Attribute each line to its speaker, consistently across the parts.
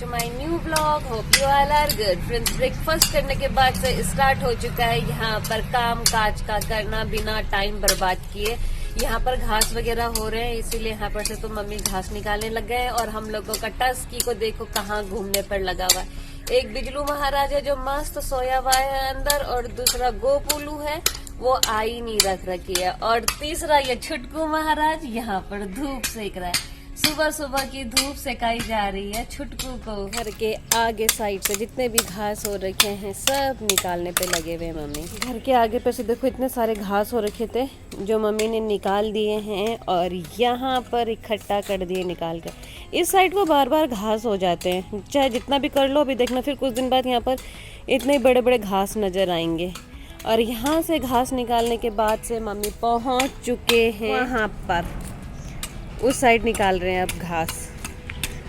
Speaker 1: To my new blog. Hope you all are good. Friends, breakfast करने के बाद से स्टार्ट हो चुका है यहाँ पर काम काज का करना बिना टाइम बर्बाद किए। यहाँ पर घास वगैरह हो रहे हैं, इसीलिए यहाँ पर से तो मम्मी घास निकालने लग गए हैं। और हम लोगों का टस्की को देखो कहाँ घूमने पर लगा हुआ है। एक बिजलू महाराज है जो मस्त सोया हुआ है अंदर, और दूसरा गोपुलू है वो आई नहीं रख रखी है, और तीसरा ये छुटकू महाराज यहाँ पर धूप सेक रहा है। सुबह सुबह की धूप सेकाई जा रही है छुटकू को। घर के आगे साइड से जितने भी घास हो रखे हैं सब निकालने पे लगे हुए मम्मी। घर के आगे पे से देखो इतने सारे घास हो रखे थे जो मम्मी ने निकाल दिए हैं और यहाँ पर इकट्ठा कर दिए निकाल कर। इस साइड को बार बार घास हो जाते हैं, चाहे जितना भी कर लो अभी देखना फिर कुछ दिन बाद यहाँ पर इतने बड़े बड़े घास नजर आएंगे। और यहाँ से घास निकालने के बाद से मम्मी पहुँच चुके हैं वहाँ पर, उस साइड निकाल रहे हैं अब घास।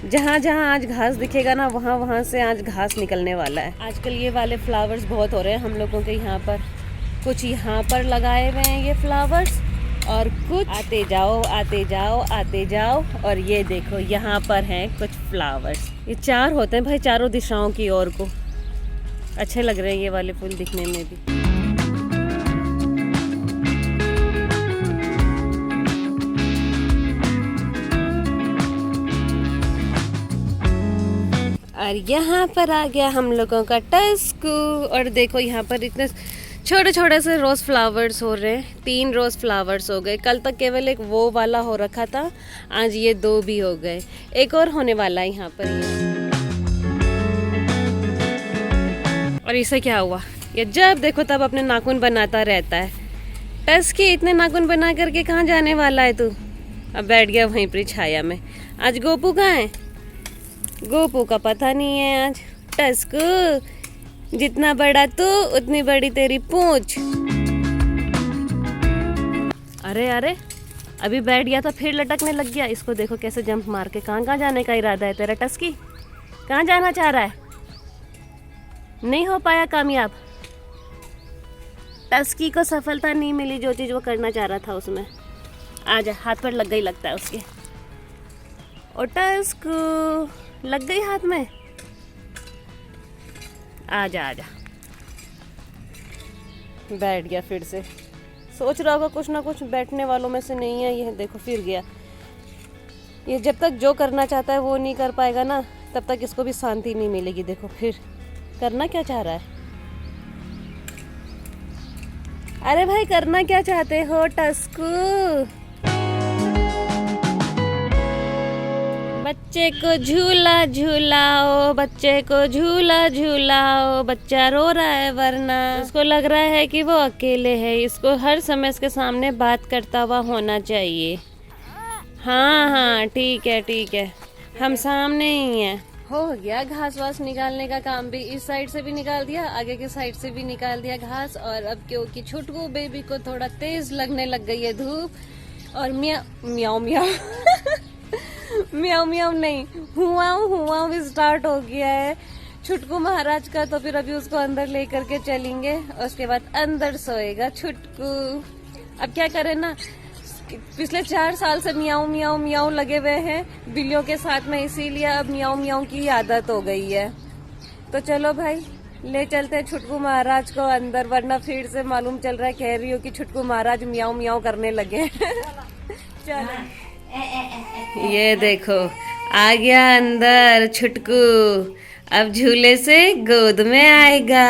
Speaker 1: जहाँ जहाँ आज घास दिखेगा ना वहाँ वहाँ से आज घास निकलने वाला है। आजकल ये वाले फ्लावर्स बहुत हो रहे हैं हम लोगों के यहाँ पर। कुछ यहाँ पर लगाए हुए हैं ये फ्लावर्स, और कुछ आते जाओ आते जाओ आते जाओ। और ये देखो यहाँ पर हैं कुछ फ्लावर्स। ये चार होते हैं भाई, चारों दिशाओं की ओर को। अच्छे लग रहे हैं ये वाले फूल दिखने में भी। और यहाँ पर आ गया हम लोगों का टस्कू। और देखो यहाँ पर इतने छोटे छोटे से रोज़ फ्लावर्स हो रहे हैं। 3 रोज़ फ्लावर्स हो गए। कल तक केवल एक वो वाला हो रखा था, आज ये 2 भी हो गए। एक और होने वाला है यहाँ पर ये। और इसे क्या हुआ, ये जब देखो तब अपने नाखून बनाता रहता है। टस्की इतने नाखून बना करके कहाँ जाने वाला है तू? अब बैठ गया वहीं पर छाया में। आज गोपू कहाँ है? गोपू का पता नहीं है आज। टस्कू, जितना बड़ा तू उतनी बड़ी तेरी पूंछ। अरे अरे, अभी बैठ गया था फिर लटकने लग गया। इसको देखो कैसे जंप मार के। कहाँ कहाँ जाने का इरादा है तेरा टस्की? कहाँ जाना चाह रहा है? नहीं हो पाया कामयाब। टस्की को सफलता नहीं मिली जो चीज़ वो करना चाह रहा था उसमें। आजा, हाथ पर लग गई लगता है उसके। और टस्कू लग गई हाथ में। आजा आजा, बैठ गया फिर से। सोच रहा होगा कुछ ना कुछ, बैठने वालों में से नहीं है ये। देखो फिर गया। ये जब तक जो करना चाहता है वो नहीं कर पाएगा ना, तब तक इसको भी शांति नहीं मिलेगी। देखो फिर करना क्या चाह रहा है। अरे भाई करना क्या चाहते हो टस्कू? बच्चे को झूला झूलाओ, बच्चे को झूला झूलाओ। बच्चा रो रहा है वरना उसको लग रहा है कि वो अकेले है। इसको हर समय इसके सामने बात करता हुआ होना चाहिए। हाँ हाँ ठीक है ठीक है, हम सामने ही हैं। हो गया घास वास निकालने का काम भी। इस साइड से भी निकाल दिया, आगे की साइड से भी निकाल दिया घास। और अब क्योंकि छुटकू बेबी को थोड़ा तेज लगने लग गई है धूप, और म्याऊ म्याऊ म्याऊ म्याऊ म्याऊ नहीं, हुआ भी स्टार्ट हो गया है छुटकू महाराज का। तो फिर अभी उसको अंदर लेकर के चलेंगे, उसके बाद अंदर सोएगा छुटकू। अब क्या करें ना, पिछले 4 साल से म्याऊ म्याऊ म्याऊ लगे हुए हैं बिल्लियों के साथ में, इसीलिए अब म्याऊ म्याऊ की आदत हो गई है। तो चलो भाई ले चलते हैं छुटकू महाराज को अंदर, वरना फिर से मालूम चल रहा है कह रही हो कि छुटकू महाराज म्याऊ म्याऊ करने लगे। चलो ये देखो आ गया अंदर छुटकू। अब झूले से गोद में आएगा।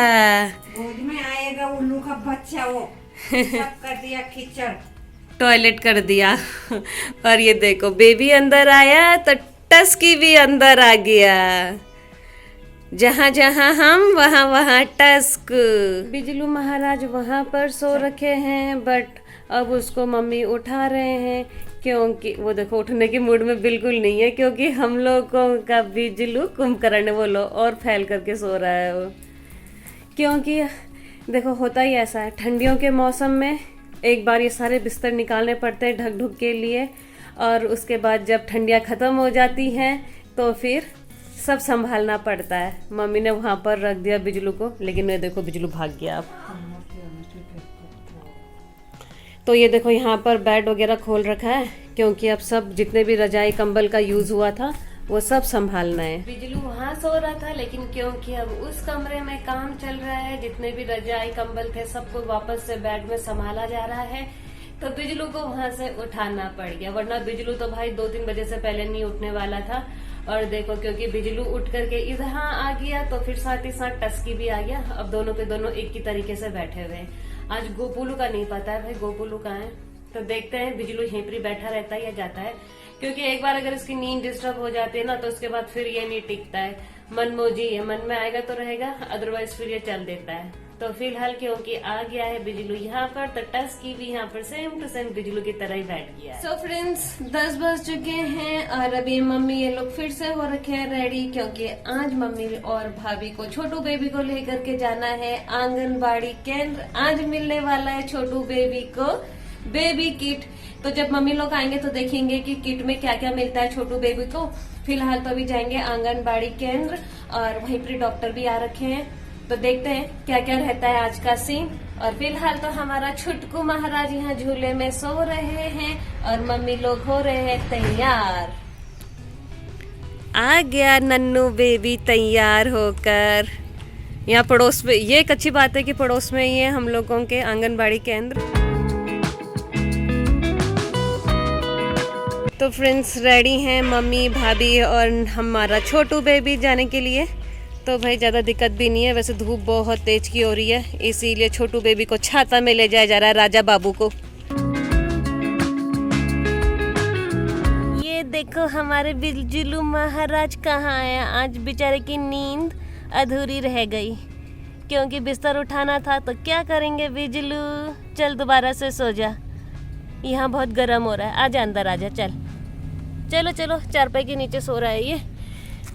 Speaker 2: गोद में आएगा उल्लू का बच्चा। वो सब कर दिया कीचड़,
Speaker 1: टॉयलेट कर दिया। और ये देखो बेबी अंदर आया तो टस्की भी अंदर आ गया। जहाँ जहाँ हम वहाँ वहाँ टस्क। बिजलू महाराज वहाँ पर सो रखे हैं, बट अब उसको मम्मी उठा रहे हैं क्योंकि वो देखो उठने की मूड में बिल्कुल नहीं है, क्योंकि हम लोगों का बिजलू कुंभकर्ण वो लो और फैल करके सो रहा है वो। क्योंकि देखो होता ही ऐसा है, ठंडियों के मौसम में एक बार ये सारे बिस्तर निकालने पड़ते हैं ढक ढुक के लिए, और उसके बाद जब ठंडियाँ ख़त्म हो जाती हैं तो फिर सब संभालना पड़ता है। मम्मी ने वहाँ पर रख दिया बिजलू को, लेकिन ये देखो बिजलू भाग गया अब। तो ये देखो यहाँ पर बेड वगैरह खोल रखा है, क्योंकि अब सब जितने भी रजाई कंबल का यूज़ हुआ था वो सब संभालना है। बिजलू वहाँ सो रहा था, लेकिन क्योंकि अब उस कमरे में काम चल रहा है, जितने भी रजाई कंबल थे सबको वापस से बेड में संभाला जा रहा है, तो बिजलू को वहाँ से उठाना पड़ गया। वरना बिजलू तो भाई 2-3 बजे से पहले नहीं उठने वाला था। और देखो, क्योंकि बिजलू उठ करके इधर आ गया तो फिर साथ ही साथ टस्की भी आ गया। अब दोनों के दोनों एक ही तरीके से बैठे हुए हैं। आज गोपुलू का नहीं पता है भाई, गोपुलू कहाँ है, तो देखते हैं। बिजलू यहीं पर बैठा रहता है या जाता है, क्योंकि एक बार अगर इसकी नींद डिस्टर्ब हो जाती है ना, तो उसके बाद फिर ये नहीं टिकता है। मनमोजी है, मन में आएगा तो रहेगा, अदरवाइज फिर ये चल देता है। तो फिलहाल क्योंकि आ गया है बिजलू यहाँ पर, तो टस्की भी यहाँ पर सेम टू सेम बिजलू की तरह ही बैठ गया है। सो फ्रेंड्स, 10 बज चुके हैं और अभी मम्मी ये लोग फिर से हो रखे हैं रेडी, क्योंकि आज मम्मी और भाभी को छोटू बेबी को लेकर के जाना है आंगनबाड़ी केंद्र। आज मिलने वाला है छोटू बेबी को बेबी किट। तो जब मम्मी लोग आएंगे तो देखेंगे कि किट में क्या क्या मिलता है छोटू बेबी को। फिलहाल तो अभी जाएंगे आंगनबाड़ी केंद्र और वहीं पर डॉक्टर भी आ रखे हैं, तो देखते हैं क्या क्या रहता है आज का सीन। और फिलहाल तो हमारा छुटकू महाराज यहाँ झूले में सो रहे हैं और मम्मी लोग हो रहे हैं तैयार। आ गया नन्नू बेबी तैयार होकर। यहाँ पड़ोस में, ये एक अच्छी बात है कि पड़ोस में ही है हम लोगों के आंगनबाड़ी केंद्र। तो फ्रेंड्स, रेडी हैं मम्मी, भाभी और हमारा छोटू बेबी जाने के लिए। तो भाई ज़्यादा दिक्कत भी नहीं है, वैसे धूप बहुत तेज की हो रही है, इसीलिए छोटू बेबी को छाता में ले जाया जा रहा है राजा बाबू को। ये देखो हमारे बिजलू महाराज कहाँ है। आज बेचारे की नींद अधूरी रह गई, क्योंकि बिस्तर उठाना था। तो क्या करेंगे बिजलू, चल दोबारा से सो जा, यहाँ बहुत गर्म हो रहा है, आजा अंदर आजा, चल चलो चलो। चारपाई के नीचे सो रहा है ये,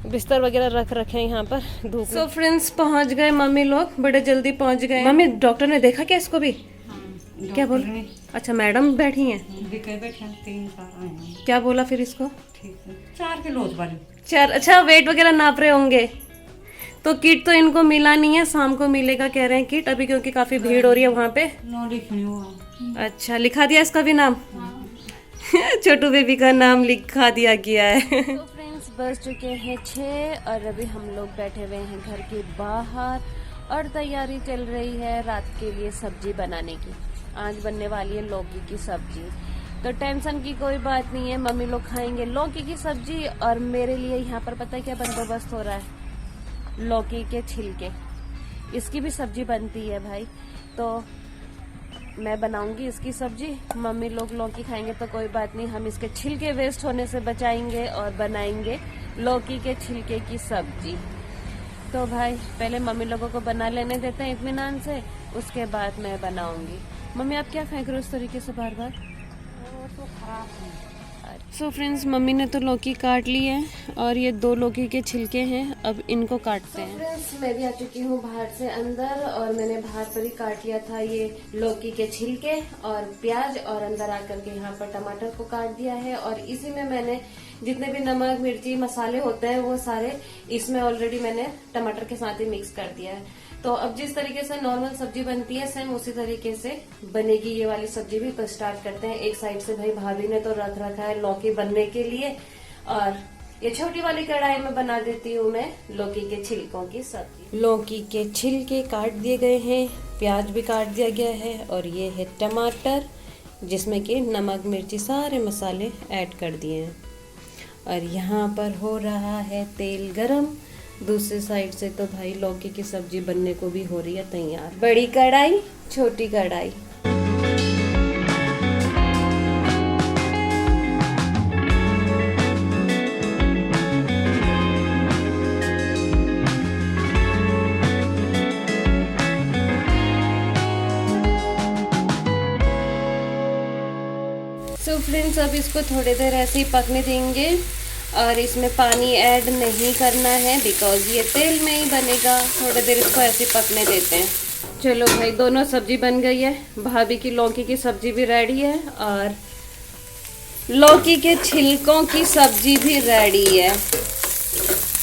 Speaker 1: बिस्तर वगैरह रख रखे हैं यहाँ पर धूप। सो फ्रेंड्स, पहुँच गए मम्मी लोग, बड़े जल्दी पहुँच गए। मम्मी, डॉक्टर ने देखा क्या इसको भी? क्या बोल? अच्छा, मैडम बैठी हैं,
Speaker 2: 3 साल
Speaker 1: क्या बोला फिर इसको?
Speaker 2: ठीक है, 4 किलो वाली
Speaker 1: 4। अच्छा, वेट वगैरह नाप रहे होंगे। तो किट तो इनको मिला नहीं है, शाम को मिलेगा कह रहे हैं किट, अभी क्योंकि काफी भीड़ हो रही है वहाँ पे। अच्छा, लिखा दिया इसका भी नाम? छोटू बेबी का नाम लिखा दिया गया है। तो फ्रेंड्स, बज चुके हैं 6 और अभी हम लोग बैठे हुए हैं घर के बाहर और तैयारी चल रही है रात के लिए सब्जी बनाने की। आज बनने वाली है लौकी की सब्जी, तो टेंशन की कोई बात नहीं है। मम्मी लोग खाएंगे लौकी की सब्जी और मेरे लिए यहाँ पर पता है क्या बंदोबस्त हो रहा है, लौकी के छिलके, इसकी भी सब्जी बनती है भाई। तो मैं बनाऊंगी इसकी सब्जी, मम्मी लोग लौकी खाएंगे तो कोई बात नहीं, हम इसके छिलके वेस्ट होने से बचाएंगे और बनाएंगे लौकी के छिलके की सब्जी। तो भाई पहले मम्मी लोगों को बना लेने देते हैं इत्मीनान से, उसके बाद मैं बनाऊंगी। मम्मी आप क्या फेंक रहे हो उस तरीके से बार बार?
Speaker 2: तो खराब है।
Speaker 1: सो फ्रेंड्स, मम्मी ने तो लौकी काट ली है और ये 2 लौकी के छिलके हैं, अब इनको काटते हैं। फ्रेंड्स, मैं भी आ चुकी हूँ बाहर से अंदर और मैंने बाहर पर ही काट लिया था ये लौकी के छिलके और प्याज, और अंदर आकर के यहाँ पर टमाटर को काट दिया है। और इसी में मैंने जितने भी नमक मिर्ची मसाले होते हैं वो सारे इसमें ऑलरेडी मैंने टमाटर के साथ ही मिक्स कर दिया है। तो अब जिस तरीके से नॉर्मल सब्जी बनती है सेम उसी तरीके से बनेगी ये वाली सब्जी भी। तो स्टार्ट करते हैं। एक साइड से भाई भाभी ने तो रख रखा है लौकी बनने के लिए, और ये छोटी वाली कढ़ाई में बना देती हूँ मैं लौकी के छिलकों की सब्जी। लौकी के छिलके काट दिए गए हैं, प्याज भी काट दिया गया है, और ये है टमाटर जिसमें कि नमक मिर्ची सारे मसाले ऐड कर दिए हैं। और यहाँ पर हो रहा है तेल गरम। दूसरी साइड से तो भाई लौकी की सब्जी बनने को भी हो रही है तैयार। बड़ी कढ़ाई छोटी कढ़ाई। सो फ्रेंड्स, अब इसको थोड़ी देर ऐसे ही पकने देंगे और इसमें पानी ऐड नहीं करना है बिकॉज ये तेल में ही बनेगा। थोड़ी देर इसको ऐसे ही पकने देते हैं। चलो भाई, दोनों सब्जी बन गई है। भाभी की लौकी की सब्जी भी रेडी है और लौकी के छिलकों की सब्जी भी रेडी है।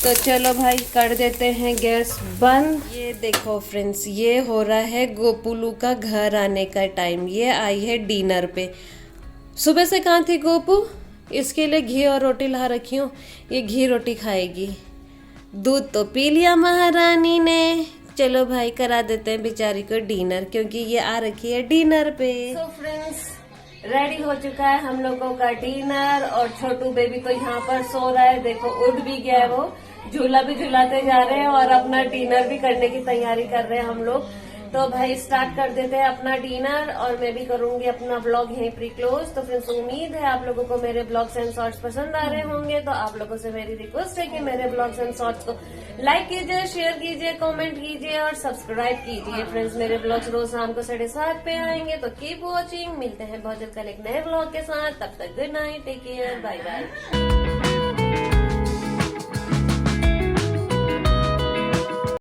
Speaker 1: तो चलो भाई कर देते हैं गैस बंद। ये देखो फ्रेंड्स, ये हो रहा है गोपुलू का घर आने का टाइम। ये आई है डिनर पे। सुबह से कहाँ थी गोपू? इसके लिए घी और रोटी ला रखी हूँ, ये घी रोटी खाएगी। दूध तो पी लिया महारानी ने। चलो भाई करा देते हैं बेचारी को डिनर, क्योंकि ये आ रखी है डिनर पे। तो फ्रेंड्स रेडी हो चुका है हम लोगों का डिनर, और छोटू बेबी तो यहाँ पर सो रहा है, देखो उठ भी गया है, वो झूला भी झूलाते जा रहे हैं और अपना डिनर भी करने की तैयारी कर रहे हैं हम लोग। तो भाई स्टार्ट कर देते हैं अपना डिनर, और मैं भी करूंगी अपना ब्लॉग यहीं प्री क्लोज। तो फ्रेंड्स उम्मीद है आप लोगों को मेरे ब्लॉग्स एंड शॉर्ट्स पसंद आ रहे होंगे। तो आप लोगों से मेरी रिक्वेस्ट है कि मेरे ब्लॉग्स एंड शॉर्ट्स को लाइक कीजिए, शेयर कीजिए, कमेंट कीजिए और सब्सक्राइब कीजिए। फ्रेंड्स मेरे ब्लॉग्स रोज शाम को 7:30 पे आएंगे, तो कीप वॉचिंग। मिलते हैं बहुत जल्द कल एक नए ब्लॉग के साथ, तब तक good night, take care, bye bye.